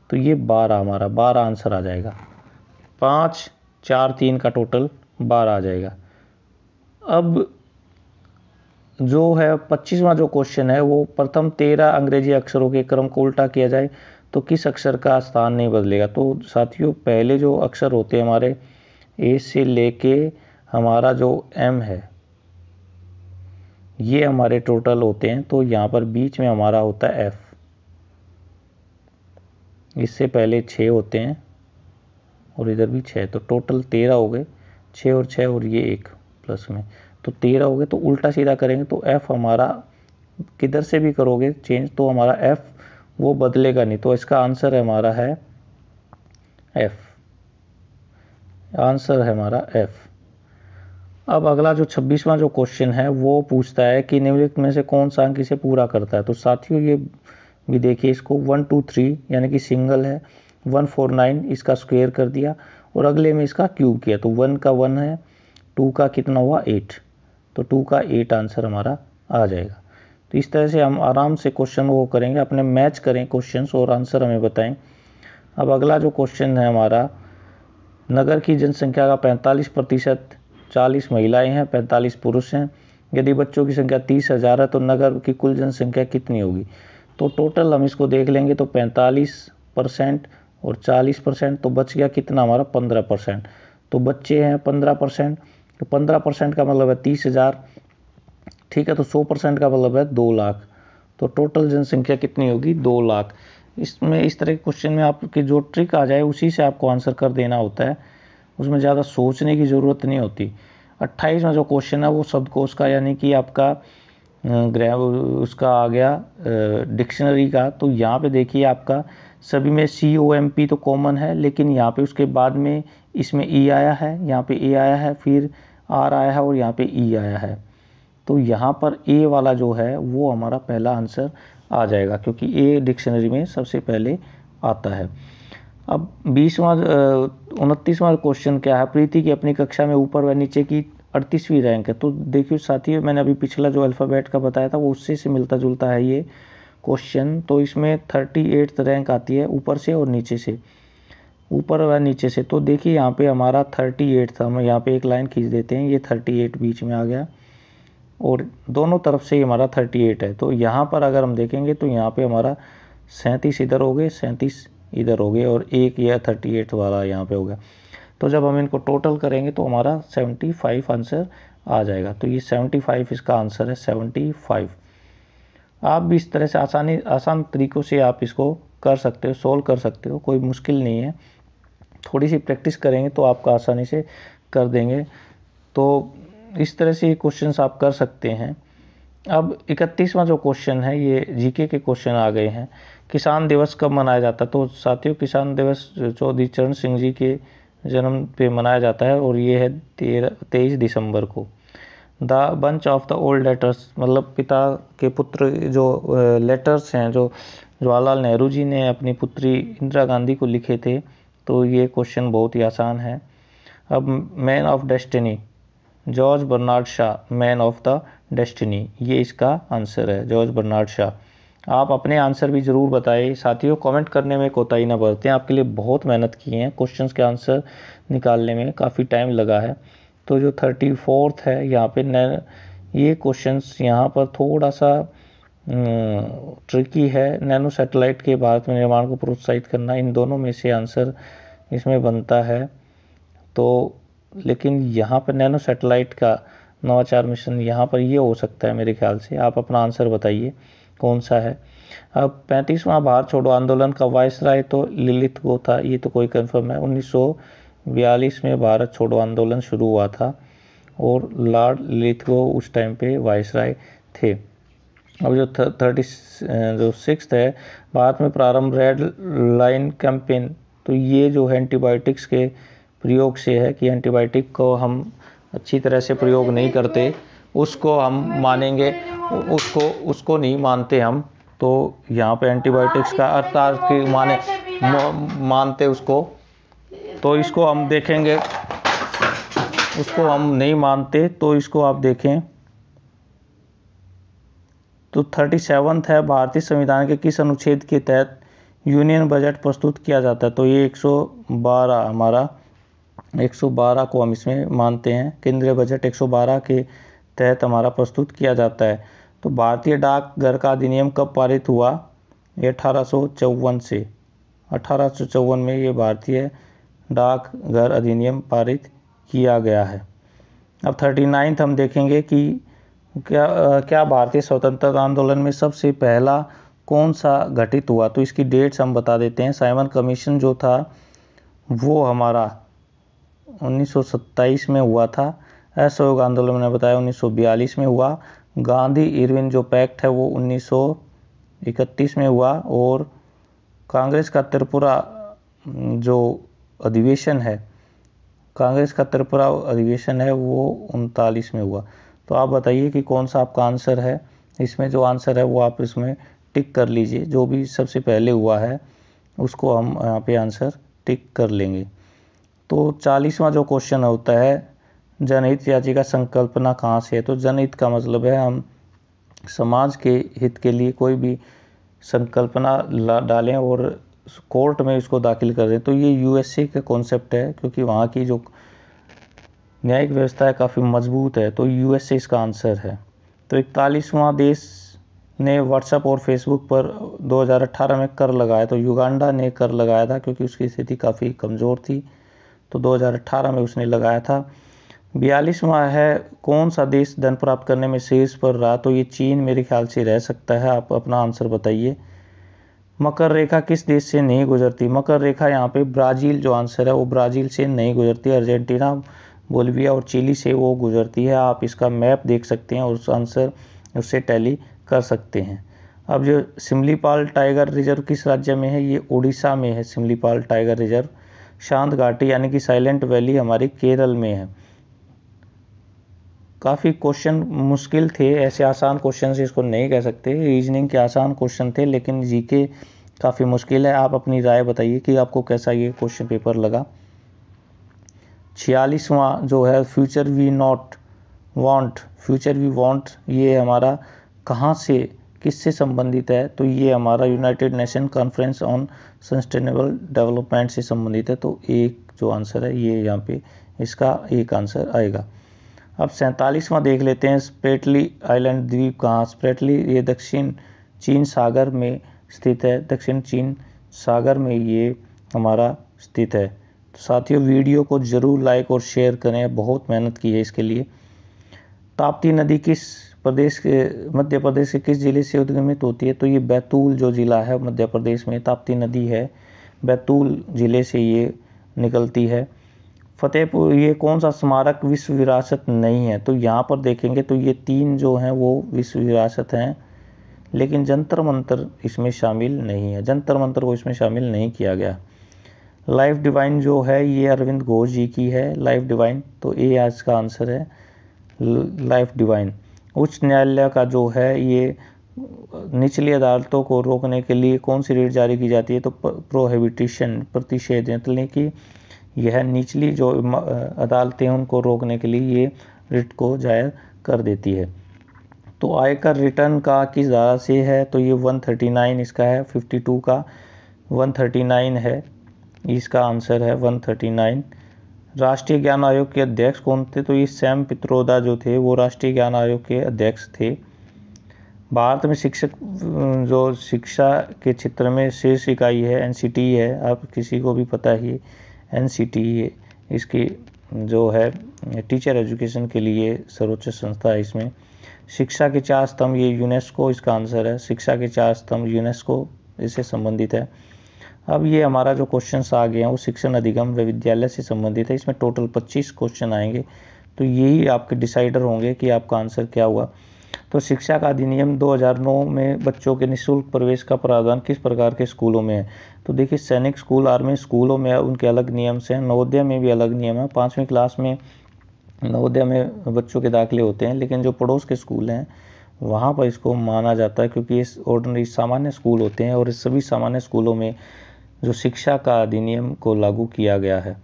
तो ये 12 हमारा 12 आंसर आ जाएगा। 5 4 3 का टोटल 12 आ जाएगा। अब जो है 25वां जो क्वेश्चन है वो प्रथम 13 अंग्रेजी अक्षरों के क्रम को उल्टा किया जाए तो किस अक्षर का स्थान नहीं बदलेगा। तो साथियों पहले जो अक्षर होते हैं हमारे ए से लेके हमारा जो एम है ये हमारे टोटल होते हैं। तो यहाँ पर बीच में हमारा होता है एफ, इससे पहले 6 होते हैं और इधर भी 6, तो टोटल 13 हो गए। 6 और 6 और ये 1 प्लस में तो 13 हो गए। तो उल्टा सीधा करेंगे तो एफ हमारा किधर से भी करोगे चेंज तो हमारा एफ वो बदलेगा नहीं। तो इसका आंसर हमारा है एफ, आंसर है हमारा एफ। अब अगला जो 26वां जो क्वेश्चन है वो पूछता है कि निम्नलिखित में से कौन सा अंक इसे पूरा करता है। तो साथियों ये भी देखिए, इसको 1 2 3 यानी कि सिंगल है, 149 इसका स्क्वायर कर दिया और अगले में इसका क्यूब किया। तो 1 का 1 है, 2 का कितना हुआ 8, तो 2 का 8 आंसर हमारा आ जाएगा। तो इस तरह से हम आराम से क्वेश्चन वो करेंगे, अपने मैच करें क्वेश्चंस और आंसर हमें बताएं। अब अगला जो क्वेश्चन है हमारा, नगर की जनसंख्या का 45% 40 महिलाएं हैं, 45 पुरुष हैं। यदि बच्चों की संख्या 30,000 है तो नगर की कुल जनसंख्या कितनी होगी। तो टोटल हम इसको देख लेंगे तो 45% और 40%, तो बच गया कितना हमारा 15%। तो बच्चे हैं 15%, तो 15% का मतलब है 30,000, ठीक है। तो 100% का मतलब है 2 लाख। तो टोटल जनसंख्या कितनी होगी 2 लाख। इसमें इस तरह के क्वेश्चन में आपकी जो ट्रिक आ जाए उसी से आपको आंसर कर देना होता है, उसमें ज़्यादा सोचने की ज़रूरत नहीं होती। 28वां जो क्वेश्चन है वो शब्दकोश का यानी कि आपका उसका आ गया डिक्शनरी का। तो यहाँ पे देखिए आपका सभी में COMP तो कॉमन है, लेकिन यहाँ पे उसके बाद में इसमें E आया है, यहाँ पे A आया है, फिर R आया है और यहाँ पे E आया है। तो यहाँ पर A वाला जो है वो हमारा पहला आंसर आ जाएगा क्योंकि A डिक्शनरी में सबसे पहले आता है। अब 29वां क्वेश्चन क्या है, प्रीति की अपनी कक्षा में ऊपर व नीचे की 38वीं रैंक है। तो देखिए साथियों, मैंने अभी पिछला जो अल्फ़ाबेट का बताया था वो उससे से मिलता जुलता है ये क्वेश्चन। तो इसमें 38th रैंक आती है ऊपर से और नीचे से, ऊपर व नीचे से। तो देखिए यहाँ पे हमारा 38 था, हम यहाँ पे एक लाइन खींच देते हैं, ये 38 बीच में आ गया और दोनों तरफ से हमारा 38 है। तो यहाँ पर अगर हम देखेंगे तो यहाँ पे हमारा 37 इधर हो गए, 37 इधर हो गए और एक यह 38 वाला यहाँ पे हो गया। तो जब हम इनको टोटल करेंगे तो हमारा 75 आंसर आ जाएगा। तो ये 75 इसका आंसर है, 75। आप भी इस तरह से आसान तरीक़ों से आप इसको कर सकते हो, सोल्व कर सकते हो, कोई मुश्किल नहीं है। थोड़ी सी प्रैक्टिस करेंगे तो आपका आसानी से कर देंगे। तो इस तरह से ये क्वेश्चंस आप कर सकते हैं। अब 31वां जो क्वेश्चन है ये जीके के क्वेश्चन आ गए हैं। किसान दिवस कब मनाया जाता है। तो साथियों किसान दिवस चौधरी चरण सिंह जी के जन्म पे मनाया जाता है और ये है 23 दिसंबर को। The bunch of the old letters, मतलब पिता के पुत्र जो लेटर्स हैं जो जवाहरलाल नेहरू जी ने अपनी पुत्री इंदिरा गांधी को लिखे थे। तो ये क्वेश्चन बहुत ही आसान है। अब man of destiny, George Bernard Shaw, man of the destiny, ये इसका आंसर है, जॉर्ज बर्नार्ड शॉ। आप अपने आंसर भी ज़रूर बताइए साथियों, कमेंट करने में कोताही ना बरतें। आपके लिए बहुत मेहनत की है, क्वेश्चंस के आंसर निकालने में काफ़ी टाइम लगा है। तो जो 34th है यहाँ पे ये क्वेश्चंस यहाँ पर थोड़ा सा ट्रिकी है। नैनो सैटेलाइट के भारत में निर्माण को प्रोत्साहित करना, इन दोनों में से आंसर इसमें बनता है। तो लेकिन यहाँ पर नैनो सैटेलाइट का नवाचार मिशन यहाँ पर ये हो सकता है मेरे ख्याल से। आप अपना आंसर बताइए। कौन सा है। अब 35वां भारत छोड़ो आंदोलन का वायसराय तो लिलिथगो था, ये तो कोई कंफर्म है। 1942 में भारत छोड़ो आंदोलन शुरू हुआ था और लॉर्ड लिलिथगो उस टाइम पे वायसराय थे। अब जो 6th है, भारत में प्रारंभ रेड लाइन कैंपेन, तो ये जो है एंटीबायोटिक्स के प्रयोग से है कि एंटीबायोटिक को हम अच्छी तरह से प्रयोग नहीं करते, उसको हम मानेंगे, उसको नहीं मानते हम, तो यहाँ पे एंटीबायोटिक्स का अर्थ की मानते उसको, तो इसको हम देखेंगे, उसको हम नहीं मानते, तो इसको आप देखें तो 37th है, भारतीय संविधान के किस अनुच्छेद के तहत यूनियन बजट प्रस्तुत किया जाता है। तो ये 112 हमारा 112 को हम इसमें मानते हैं, केंद्रीय बजट 112 के तहत हमारा प्रस्तुत किया जाता है। तो भारतीय डाकघर का अधिनियम कब पारित हुआ, ये 1854 से 1854 में ये भारतीय डाकघर अधिनियम पारित किया गया है। अब 39th हम देखेंगे कि क्या भारतीय स्वतंत्रता आंदोलन में सबसे पहला कौन सा घटित हुआ, तो इसकी डेट्स हम बता देते हैं। साइमन कमीशन जो था वो हमारा 1927 में हुआ था। असहयोग आंदोलन मैंने बताया 1942 में हुआ। गांधी इरविन जो पैक्ट है वो 1931 में हुआ। और कांग्रेस का त्रिपुरा जो अधिवेशन है, कांग्रेस का त्रिपुरा अधिवेशन है वो 39 में हुआ। तो आप बताइए कि कौन सा आपका आंसर है। इसमें जो आंसर है वो आप इसमें टिक कर लीजिए, जो भी सबसे पहले हुआ है उसको हम यहाँ पे आंसर टिक कर लेंगे। तो 40वां जो क्वेश्चन होता है, जनहित याचिका संकल्पना कहाँ से है। तो जनहित का मतलब है हम समाज के हित के लिए कोई भी संकल्पना डालें और कोर्ट में इसको दाखिल कर दें। तो ये यूएसए का कॉन्सेप्ट है, क्योंकि वहाँ की जो न्यायिक व्यवस्था है काफ़ी मजबूत है, तो यूएसए इसका आंसर है। तो 41वां देश ने व्हाट्सएप और फेसबुक पर 2018 में कर लगाया। तो युगांडा ने कर लगाया था, क्योंकि उसकी स्थिति काफ़ी कमज़ोर थी, तो 2018 में उसने लगाया था। 42वां है, कौन सा देश धन प्राप्त करने में शीर्ष पर रहा। तो ये चीन मेरे ख्याल से रह सकता है। आप अपना आंसर बताइए। मकर रेखा किस देश से नहीं गुजरती। मकर रेखा यहाँ पे ब्राज़ील जो आंसर है वो ब्राज़ील से नहीं गुजरती, अर्जेंटीना, बोलिविया और चिली से वो गुजरती है। आप इसका मैप देख सकते हैं और उस आंसर उससे टैली कर सकते हैं। अब जो सिमलीपाल टाइगर रिजर्व किस राज्य में है, ये उड़ीसा में है। Similipal tiger reserve. शांत घाटी यानी कि साइलेंट वैली हमारी केरल में है। काफ़ी क्वेश्चन मुश्किल थे, ऐसे आसान क्वेश्चन से इसको नहीं कह सकते। रीजनिंग के आसान क्वेश्चन थे, लेकिन जीके काफ़ी मुश्किल है। आप अपनी राय बताइए कि आपको कैसा ये क्वेश्चन पेपर लगा। 46वां जो है, future we not want, future we want, ये हमारा कहाँ से किससे संबंधित है। तो ये हमारा United nation conference on sustainable development से संबंधित है। तो एक जो आंसर है ये यहाँ पे इसका एक आंसर आएगा। अब 47वां देख लेते हैं, स्प्रेटली आइलैंड द्वीप कहाँ। स्प्रेटली ये दक्षिण चीन सागर में स्थित है, दक्षिण चीन सागर में ये हमारा स्थित है। तो साथियों वीडियो को ज़रूर लाइक और शेयर करें, बहुत मेहनत की है इसके लिए। ताप्ती नदी किस प्रदेश के, मध्य प्रदेश के किस जिले से उद्गमित होती है। तो ये बैतूल जो ज़िला है मध्य प्रदेश में, ताप्ती नदी है, बैतूल ज़िले से ये निकलती है। फतेहपुर, ये कौन सा स्मारक विश्व विरासत नहीं है। तो यहाँ पर देखेंगे तो ये 3 जो हैं वो विश्व विरासत हैं, लेकिन जंतर मंतर इसमें शामिल नहीं है, जंतर मंतर को इसमें शामिल नहीं किया गया। लाइफ डिवाइन जो है ये अरविंद घोष जी की है, लाइफ डिवाइन। तो ये आज का आंसर है, लाइफ डिवाइन। उच्च न्यायालय का जो है ये निचली अदालतों को रोकने के लिए कौन सी रीट जारी की जाती है। तो प्रोहिबिटिशन, प्रतिषेध, मतलब कि यह निचली जो अदालतें उनको रोकने के लिए ये रिट को जाहिर कर देती है। तो आयकर रिटर्न का किस धारा से है। तो ये 139 इसका है, 52 का 139 है, इसका आंसर है 139। राष्ट्रीय ज्ञान आयोग के अध्यक्ष कौन थे। तो ये सैम पित्रोदा जो थे वो राष्ट्रीय ज्ञान आयोग के अध्यक्ष थे। भारत में शिक्षक जो शिक्षा के क्षेत्र में शीर्ष इकाई है एनसीटी है, आप किसी को भी पता ही एनसीटी इसकी जो है टीचर एजुकेशन के लिए सर्वोच्च संस्था है। इसमें शिक्षा के 4 स्तंभ, ये यूनेस्को इसका आंसर है। शिक्षा के 4 स्तंभ यूनेस्को इससे संबंधित है। अब ये हमारा जो क्वेश्चंस आ गए हैं वो शिक्षण अधिगम व विद्यालय से संबंधित है। इसमें टोटल 25 क्वेश्चन आएंगे, तो यही आपके डिसाइडर होंगे कि आपका आंसर क्या हुआ। तो शिक्षा का अधिनियम 2009 में बच्चों के निःशुल्क प्रवेश का प्रावधान किस प्रकार के स्कूलों में है? तो देखिए, सैनिक स्कूल, आर्मी स्कूलों में उनके अलग नियम से हैं, नवोदय में भी अलग नियम है। 5वीं क्लास में नवोदय में बच्चों के दाखिले होते हैं, लेकिन जो पड़ोस के स्कूल हैं वहाँ पर इसको माना जाता है, क्योंकि ये ऑर्डिनरी सामान्य स्कूल होते हैं और इस सभी सामान्य स्कूलों में जो शिक्षा का अधिनियम को लागू किया गया है।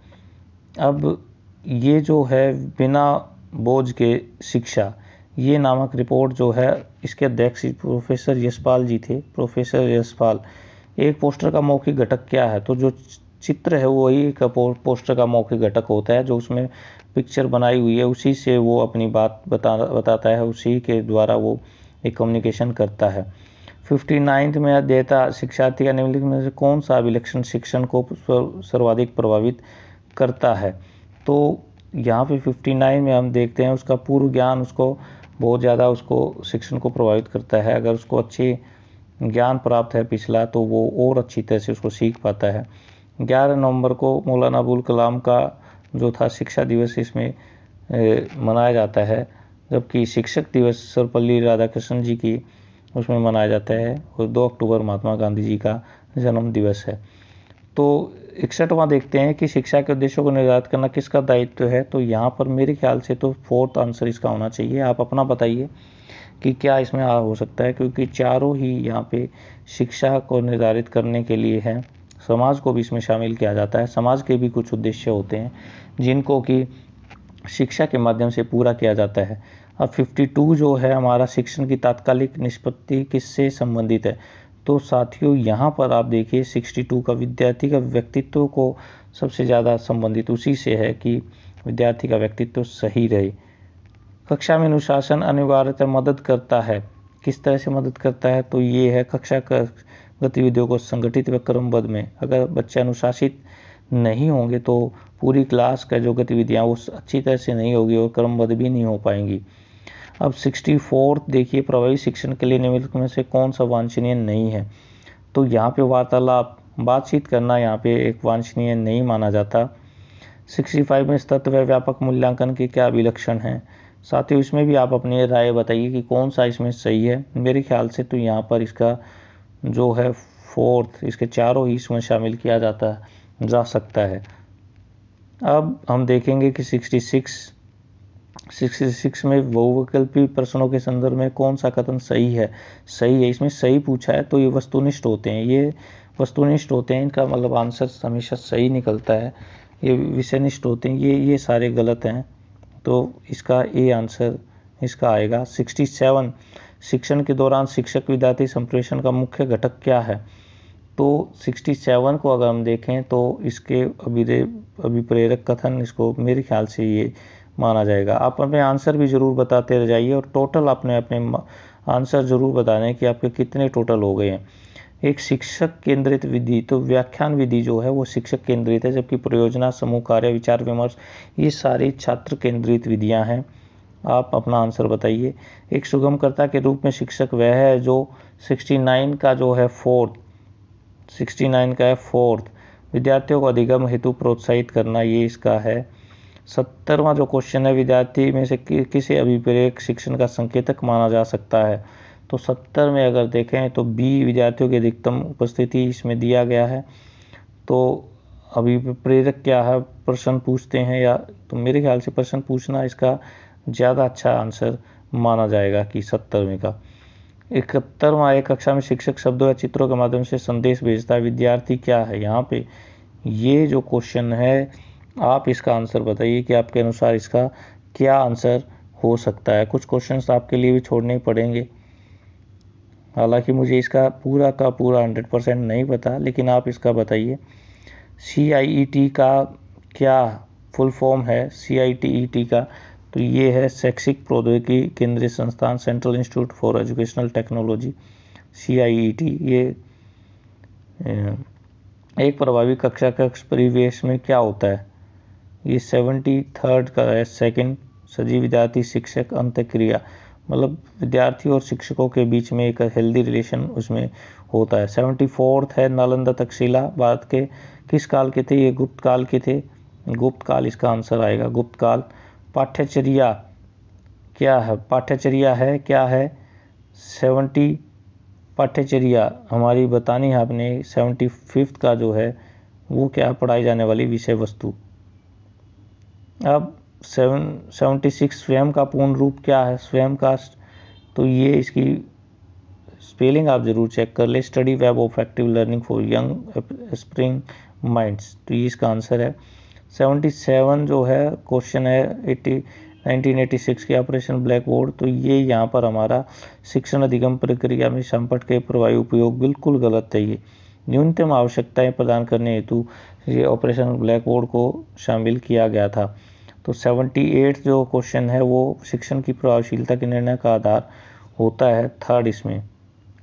अब ये जो है बिना बोझ के शिक्षा, ये नामक रिपोर्ट जो है, इसके अध्यक्ष प्रोफेसर यशपाल जी थे। प्रोफेसर यशपाल, एक पोस्टर का मौखिक घटक क्या है? तो जो चित्र है वही एक पोस्टर का मौखिक घटक होता है, जो उसमें पिक्चर बनाई हुई है उसी से वो अपनी बात बताता है, उसी के द्वारा वो एक कम्युनिकेशन करता है। 59 में देता शिक्षार्थी का निम्नलिखित में से कौन सा अभिलक्षण शिक्षण को सर्वाधिक प्रभावित करता है? तो यहाँ पे 59 में हम देखते हैं उसका पूर्व ज्ञान उसको बहुत ज़्यादा उसको शिक्षण को प्रभावित करता है। अगर उसको अच्छी ज्ञान प्राप्त है पिछला, तो वो और अच्छी तरह से उसको सीख पाता है। 11 नवंबर को मौलाना अबुल कलाम का जो था शिक्षा दिवस इसमें मनाया जाता है, जबकि शिक्षक दिवस सर्वपल्ली राधाकृष्णन जी की उसमें मनाया जाता है, और 2 अक्टूबर महात्मा गांधी जी का जन्म दिवस है। तो 61वां देखते हैं कि शिक्षा के उद्देश्यों को निर्धारित करना किसका दायित्व है? तो यहाँ पर मेरे ख्याल से तो 4th आंसर इसका होना चाहिए। आप अपना बताइए कि क्या इसमें हो सकता है, क्योंकि चारों ही यहाँ पे शिक्षा को निर्धारित करने के लिए है। समाज को भी इसमें शामिल किया जाता है। समाज के भी कुछ उद्देश्य होते हैं जिनको कि शिक्षा के माध्यम से पूरा किया जाता है। अब 52 जो है हमारा, शिक्षण की तात्कालिक निष्पत्ति किससे संबंधित है? तो साथियों, यहाँ पर आप देखिए 62 का विद्यार्थी का व्यक्तित्व को सबसे ज़्यादा संबंधित उसी से है कि विद्यार्थी का व्यक्तित्व सही रहे। कक्षा में अनुशासन अनिवार्यतः मदद करता है। किस तरह से मदद करता है? तो ये है कक्षा गतिविधियों को संगठित व क्रमबद्ध में। अगर बच्चे अनुशासित नहीं होंगे तो पूरी क्लास का जो गतिविधियाँ वो अच्छी तरह से नहीं होगी और क्रमबद्ध भी नहीं हो पाएंगी। अब 64 देखिए, प्रभावी शिक्षण के लिए निम्नलिखित में से कौन सा वांछनीय नहीं है? तो यहाँ पे वार्तालाप, बातचीत करना यहाँ पे एक वांछनीय नहीं माना जाता। 65 में तत्व व व्यापक मूल्यांकन के क्या अभिलक्षण हैं? साथियों, इसमें भी आप अपनी राय बताइए कि कौन सा इसमें सही है। मेरे ख्याल से तो यहाँ पर इसका जो है 4th, इसके चारों ही इसमें शामिल किया जा सकता है। अब हम देखेंगे कि 66 में बहुविकल्पी प्रश्नों के संदर्भ में कौन सा कथन सही है? इसमें सही पूछा है, तो ये वस्तुनिष्ठ होते हैं। इनका मतलब आंसर हमेशा सही निकलता है। ये विषयनिष्ठ होते हैं, ये सारे गलत हैं, तो इसका ए आंसर इसका आएगा। 67, शिक्षण के दौरान शिक्षक विद्यार्थी संप्रेषण का मुख्य घटक क्या है? तो 67 को अगर हम देखें तो इसके अभिप्रेरक कथन, इसको मेरे ख्याल से ये माना जाएगा। आप अपने आंसर भी ज़रूर बताते रह जाइए, और टोटल आपने अपने आंसर ज़रूर बताने कि आपके कितने टोटल हो गए हैं। एक शिक्षक केंद्रित विधि, तो व्याख्यान विधि जो है वो शिक्षक केंद्रित है, जबकि परियोजना, समूह कार्य, विचार विमर्श, ये सारी छात्र केंद्रित विधियाँ हैं। आप अपना आंसर बताइए। एक सुगमकर्ता के रूप में शिक्षक वह है जो 69 का जो है 4th विद्यार्थियों को अधिगम हेतु प्रोत्साहित करना, ये इसका है। 70वां जो क्वेश्चन है, विद्यार्थी में से किसे अभिप्रेरक शिक्षण का संकेतक माना जा सकता है? तो 70 में अगर देखें तो बी, विद्यार्थियों की अधिकतम उपस्थिति इसमें दिया गया है। तो अभिप्रेरक क्या है? प्रश्न पूछते हैं, या तो मेरे ख्याल से प्रश्न पूछना इसका ज़्यादा अच्छा आंसर माना जाएगा कि 70वें का। 71वां, एक कक्षा में शिक्षक शब्दों या चित्रों के माध्यम से संदेश भेजता है, विद्यार्थी क्या है? यहाँ पे ये जो क्वेश्चन है, आप इसका आंसर बताइए कि आपके अनुसार इसका क्या आंसर हो सकता है। कुछ क्वेश्चंस आपके लिए भी छोड़ने पड़ेंगे, हालांकि मुझे इसका पूरा का पूरा 100% नहीं पता, लेकिन आप इसका बताइए। CIET का क्या फुल फॉर्म है? CIET का तो ये है शैक्षिक प्रौद्योगिकी केंद्रीय संस्थान, central institute for educational technology, CIET। ये एक प्रभावी कक्षा कक्ष परिवेश में क्या होता है? ये 73rd का है, सेकंड, सजीव विद्यार्थी शिक्षक अंतःक्रिया। मतलब विद्यार्थी और शिक्षकों के बीच में एक हेल्दी रिलेशन उसमें होता है। 74th है नालंदा तक्षशिला भारत के किस काल के थे? ये गुप्त काल के थे। गुप्त काल इसका आंसर आएगा, गुप्त काल। पाठ्यचर्या क्या है? पाठ्यचर्या है क्या है? 70 पाठ्यचर्या हमारी बतानी है आपने। 75th का जो है वो क्या पढ़ाई जाने वाली विषय वस्तु। अब 76 स्वयं का पूर्ण रूप क्या है? स्वयं का, तो ये इसकी स्पेलिंग आप जरूर चेक कर ले। Study web of active learning for young spring minds, तो ये इसका आंसर है। 77 जो है क्वेश्चन है 1986 के ऑपरेशन ब्लैक बोर्ड, तो ये यहाँ पर हमारा शिक्षण अधिगम प्रक्रिया में संपट के प्रभावी उपयोग बिल्कुल गलत है। ये न्यूनतम आवश्यकताएं प्रदान करने हेतु ये ऑपरेशन ब्लैक बोर्ड को शामिल किया गया था। तो 78 जो क्वेश्चन है वो शिक्षण की प्रभावशीलता के निर्णय का आधार होता है। थर्ड इसमें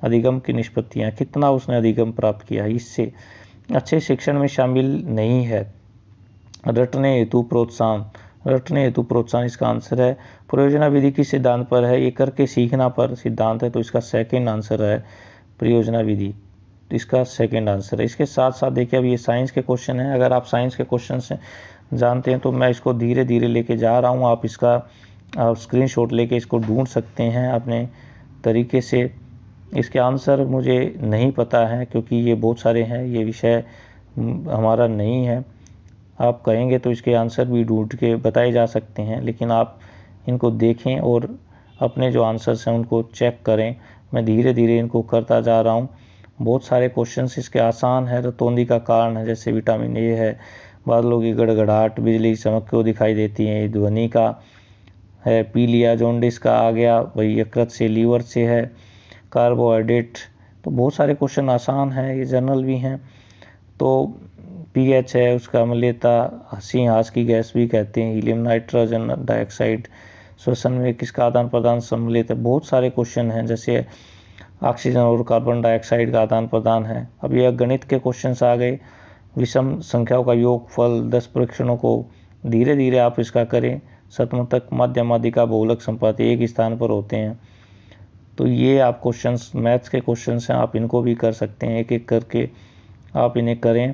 अधिगम की निष्पत्तियाँ, कितना उसने अधिगम प्राप्त किया, इससे अच्छे शिक्षण में शामिल नहीं है। रटने हेतु प्रोत्साहन, रटने हेतु प्रोत्साहन इसका आंसर है। परियोजना विधि किस सिद्धांत पर है? ये करके सीखना पर सिद्धांत है, तो इसका सेकंड आंसर है परियोजना विधि, तो इसका सेकंड आंसर है। इसके साथ साथ देखिए अब ये साइंस के क्वेश्चन हैं। अगर आप साइंस के क्वेश्चन से जानते हैं तो मैं इसको धीरे धीरे लेके जा रहा हूँ। आप इसका स्क्रीनशॉट लेके इसको ढूंढ सकते हैं अपने तरीके से। इसके आंसर मुझे नहीं पता है क्योंकि ये बहुत सारे हैं, ये विषय हमारा नहीं है। आप कहेंगे तो इसके आंसर भी ढूंढ के बताए जा सकते हैं, लेकिन आप इनको देखें और अपने जो आंसर्स हैं उनको चेक करें। मैं धीरे धीरे इनको करता जा रहा हूँ। बहुत सारे क्वेश्चंस इसके आसान है। रतौंधी का कारण है, जैसे विटामिन ए है। बादलों की गड़गड़ाहट, बिजली की चमक क्यों दिखाई देती है, ध्वनि का है। पीलिया जॉन्डिस का आ गया, वही यकृत से, लीवर से है। कार्बोहाइड्रेट, तो बहुत सारे क्वेश्चन आसान हैं, ये जनरल भी हैं। तो पीएच है, उसका अम्लीयता, हंसी हास की गैस भी कहते हैं। हीलियम नाइट्रोजन डाइऑक्साइड, श्वसन में किसका आदान प्रदान सम्मिलित है। बहुत सारे क्वेश्चन हैं, जैसे ऑक्सीजन और कार्बन डाइऑक्साइड का आदान प्रदान है। अब यह गणित के क्वेश्चन आ गए। विषम संख्याओं का योगफल, 10 परीक्षणों को धीरे धीरे आप इसका करें। शतमतक, मध्य माध्यिका, बहुलक संपाति एक स्थान पर होते हैं। तो ये आप क्वेश्चंस मैथ्स के क्वेश्चंस हैं, आप इनको भी कर सकते हैं। एक एक करके आप इन्हें करें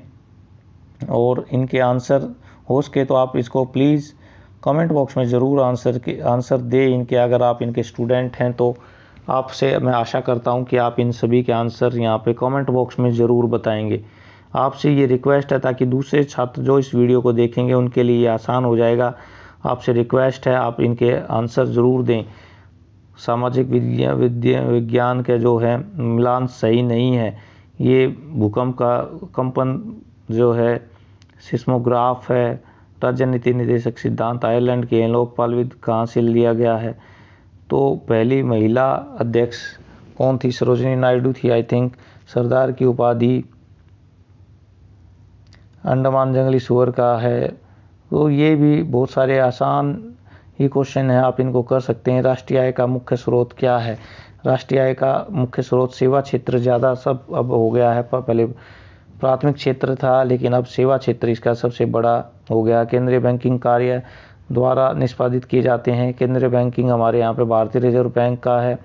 और इनके आंसर हो सके तो आप इसको प्लीज़ कमेंट बॉक्स में ज़रूर आंसर दें इनके। अगर आप इनके स्टूडेंट हैं तो आपसे मैं आशा करता हूं कि आप इन सभी के आंसर यहां पे कमेंट बॉक्स में ज़रूर बताएंगे। आपसे ये रिक्वेस्ट है ताकि दूसरे छात्र जो इस वीडियो को देखेंगे उनके लिए ये आसान हो जाएगा। आपसे रिक्वेस्ट है आप इनके आंसर ज़रूर दें। सामाजिक विज्ञान के जो है मिलान सही नहीं है। ये भूकंप का कंपन जो है, सिस्मोग्राफ है। राजनीति निर्देशक सिद्धांत आयरलैंड के लोकपाल कहाँ से लिया गया है? तो पहली महिला अध्यक्ष कौन थी? सरोजिनी नायडू थी आई थिंक। सरदार की उपाधि अंडमान जंगली सुअर का है। तो ये भी बहुत सारे आसान ही क्वेश्चन है, आप इनको कर सकते हैं। राष्ट्रीय आय का मुख्य स्रोत क्या है? राष्ट्रीय आय का मुख्य स्रोत सेवा क्षेत्र ज़्यादा सब अब हो गया है। पहले प्राथमिक क्षेत्र था, लेकिन अब सेवा क्षेत्र इसका सबसे बड़ा हो गया। केंद्रीय बैंकिंग कार्य द्वारा निष्पादित किए जाते हैं। केंद्रीय बैंकिंग हमारे यहाँ पे भारतीय रिजर्व बैंक का है।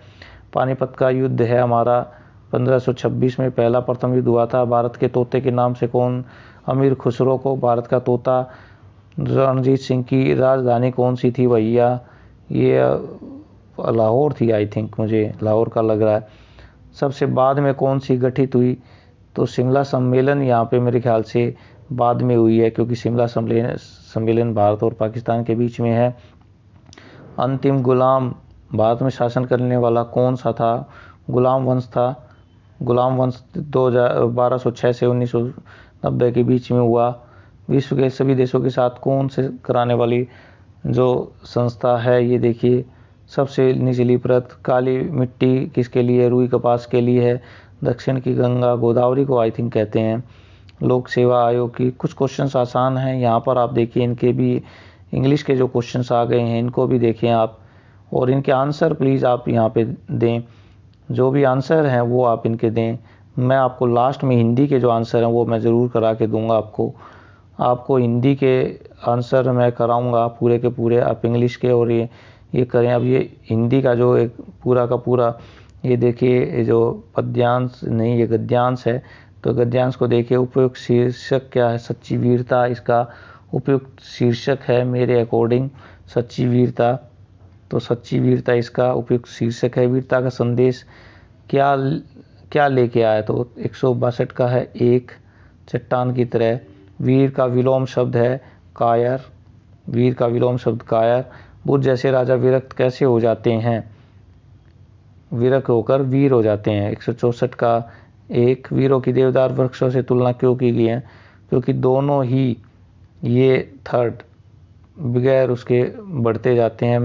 पानीपत का युद्ध है हमारा 1526 में पहला प्रथम युद्ध हुआ था। भारत के तोते के नाम से कौन? अमीर खुसरो को भारत का तोता। रणजीत सिंह की राजधानी कौन सी थी भैया? ये लाहौर थी आई थिंक, मुझे लाहौर का लग रहा है। सबसे बाद में कौन सी गठित हुई? तो शिमला सम्मेलन यहाँ पे मेरे ख्याल से बाद में हुई है, क्योंकि शिमला सम्मेलन भारत और पाकिस्तान के बीच में है। अंतिम गुलाम भारत में शासन करने वाला कौन सा था? गुलाम वंश था। गुलाम वंश 1206 से 1990 के बीच में हुआ। विश्व के सभी देशों के साथ कौन से कराने वाली जो संस्था है? ये देखिए सबसे निचली परत। काली मिट्टी किसके लिए? रुई कपास के लिए है। दक्षिण की गंगा गोदावरी को आई थिंक कहते हैं। लोक सेवा आयोग की कुछ क्वेश्चंस आसान हैं यहाँ पर, आप देखिए इनके भी इंग्लिश के जो क्वेश्चंस आ गए हैं इनको भी देखें आप, और इनके आंसर प्लीज़ आप यहाँ पे दें। जो भी आंसर हैं वो आप इनके दें। मैं आपको लास्ट में हिंदी के जो आंसर हैं वो मैं ज़रूर करा के दूंगा आपको हिंदी के आंसर मैं कराऊंगा पूरे के पूरे। आप इंग्लिश के और ये ये करें। अब ये हिंदी का जो एक पूरा का पूरा ये देखिए, जो पद्यांश नहीं ये गद्यांश है, तो गद्यांश को देखिए। उपयुक्त शीर्षक क्या है? सच्ची वीरता इसका उपयुक्त शीर्षक है मेरे अकॉर्डिंग, सच्ची वीरता। तो सच्ची वीरता इसका उपयुक्त शीर्षक है। वीरता का संदेश क्या क्या लेके आया? तो 162 का है, एक चट्टान की तरह। वीर का विलोम शब्द है कायर, वीर का विलोम शब्द कायर। बुद्ध जैसे राजा विरक्त कैसे हो जाते हैं? विरक्त होकर वीर हो जाते हैं। 164 का एक, वीरों की देवदार वृक्षों से तुलना क्यों की गई है? क्योंकि दोनों ही ये थर्ड बगैर उसके बढ़ते जाते हैं।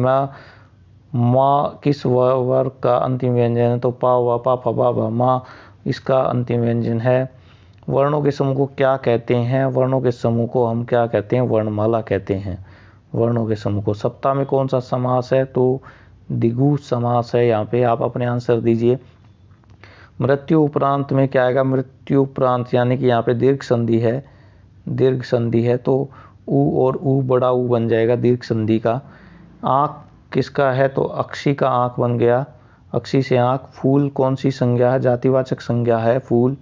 माँ किस वर्ग का अंतिम व्यंजन है? तो पा वा पा फा बा भा, माँ इसका अंतिम व्यंजन है। वर्णों के समूह को क्या कहते हैं? वर्णों के समूह को हम क्या कहते हैं? वर्णमाला कहते हैं वर्णों के समूह को। सप्ताह में कौन सा समास है? तो द्विगु समास है। यहाँ पे आप अपने आंसर दीजिए। मृत्यु उपरांत में क्या आएगा? मृत्यु उपरांत यानी कि यहाँ पे दीर्घ संधि है, दीर्घ संधि है तो ऊ और ऊ बड़ा ऊ बन जाएगा दीर्घ संधि का। आँख किसका है? तो अक्षी का आँख बन गया, अक्षी से आँख। फूल कौन सी संज्ञा है? जातिवाचक संज्ञा है फूल,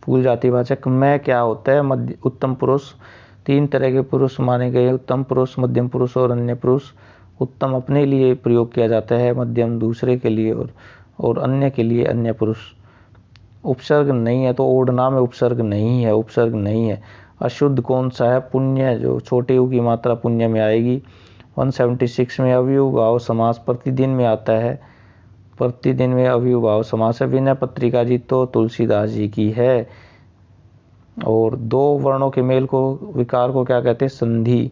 फूल जातिवाचक। मैं क्या होता है? मध्य उत्तम पुरुष। 3 तरह के पुरुष माने गए, उत्तम पुरुष, मध्यम पुरुष और अन्य पुरुष। उत्तम अपने लिए प्रयोग किया जाता है, मध्यम दूसरे के लिए और अन्य के लिए अन्य पुरुष। उपसर्ग नहीं है तो ओढ़ना में उपसर्ग नहीं है, उपसर्ग नहीं है। अशुद्ध कौन सा है? पुण्य, जो छोटे यू की मात्रा पुण्य में आएगी। 176 में अव्ययभाव समास प्रतिदिन में आता है, प्रतिदिन में अव्ययभाव समास है। विनय पत्रिका जी तो तुलसीदास जी की है। और 2 वर्णों के मेल को, विकार को क्या कहते हैं? संधि,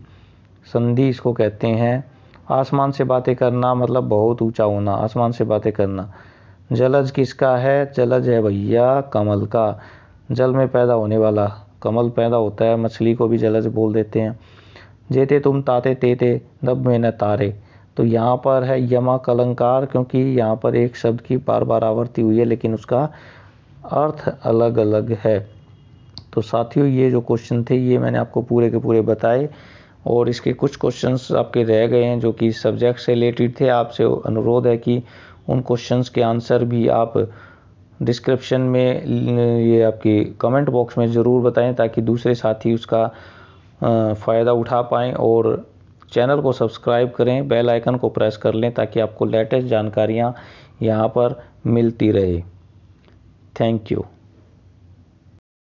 संधि इसको कहते हैं। आसमान से बातें करना मतलब बहुत ऊंचा होना, आसमान से बातें करना। जलज किसका है? जलज है भैया कमल का, जल में पैदा होने वाला कमल पैदा होता है, मछली को भी जलज बोल देते हैं। जेते तुम ताते तेते नभ में न तारे, तो यहाँ पर है यमक अलंकार, क्योंकि यहाँ पर एक शब्द की बार बार आवृत्ति हुई है लेकिन उसका अर्थ अलग अलग है। तो साथियों ये जो क्वेश्चन थे ये मैंने आपको पूरे के पूरे बताए, और इसके कुछ क्वेश्चंस आपके रह गए हैं जो कि सब्जेक्ट से रिलेटेड थे। आपसे अनुरोध है कि उन क्वेश्चंस के आंसर भी आप डिस्क्रिप्शन में ये आपकी कमेंट बॉक्स में ज़रूर बताएं, ताकि दूसरे साथी उसका फ़ायदा उठा पाएँ। और चैनल को सब्सक्राइब करें, बेल आइकन को प्रेस कर लें ताकि आपको लेटेस्ट जानकारियाँ यहाँ पर मिलती रहे। Thank you.